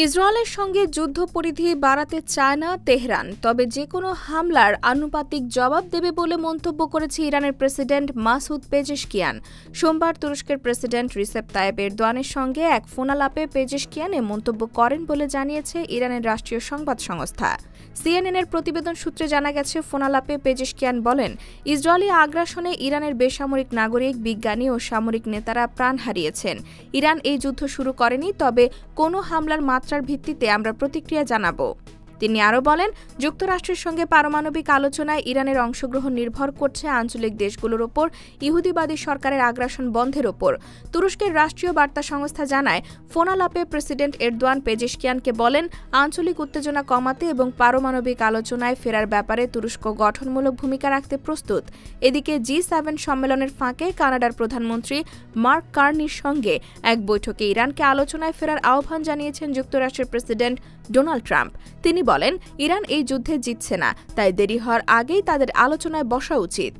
ইসরায়েলের সঙ্গে যুদ্ধ পরিধি বাড়াতে চায় না তেহরান, তবে যে কোনো হামলার আনুপাতিক জবাব দেবে বলে মন্তব্য করেছে ইরানের প্রেসিডেন্ট মাসুদ পেজেশকিয়ান। সোমবার তুরস্কের প্রেসিডেন্ট রিসেপ তাইয়েপ এরদোয়ানের সঙ্গে এক ফোনালাপে পেজেশকিয়ান এ মন্তব্য করেন বলে জানিয়েছে ইরানের রাষ্ট্রীয় সংবাদ সংস্থা। সিএনএনের প্রতিবেদন সূত্রে জানা গেছে, ফোনালাপে পেজেশকিয়ান বলেন, ইসরায়েলি আগ্রাসনে ইরানের বেসামরিক নাগরিক, বিজ্ঞানী ও সামরিক নেতারা প্রাণ হারিয়েছেন। ইরান এই যুদ্ধ শুরু করেনি, তবে কোনো হামলার মাত্রার ভিত্তিতে আমরা প্রতিক্রিয়া জানাব। তিনি আরও বলেন, যুক্তরাষ্ট্রের সঙ্গে পারমাণবিক আলোচনায় ইরানের অংশগ্রহণ নির্ভর করছে আঞ্চলিক দেশগুলোর ওপর ইহুদিবাদী সরকারের আগ্রাসন বন্ধের ওপর। তুরস্কের রাষ্ট্রীয় বার্তা সংস্থা জানায়, ফোনালাপে প্রেসিডেন্ট এরদোয়ান পেজেশকিয়ানকে বলেন, আঞ্চলিক উত্তেজনা কমাতে এবং পারমাণবিক আলোচনায় ফেরার ব্যাপারে তুরস্ক গঠনমূলক ভূমিকা রাখতে প্রস্তুত। এদিকে G7 সম্মেলনের ফাঁকে কানাডার প্রধানমন্ত্রী মার্ক কার্নির সঙ্গে এক বৈঠকে ইরানকে আলোচনায় ফেরার আহ্বান জানিয়েছেন যুক্তরাষ্ট্রের প্রেসিডেন্ট ডোনাল্ড ট্রাম্প। তিনি বলেন, ইরান এই যুদ্ধে জিতছে না, তাই দেরি হওয়ার আগেই তাদের আলোচনায় বসা উচিত।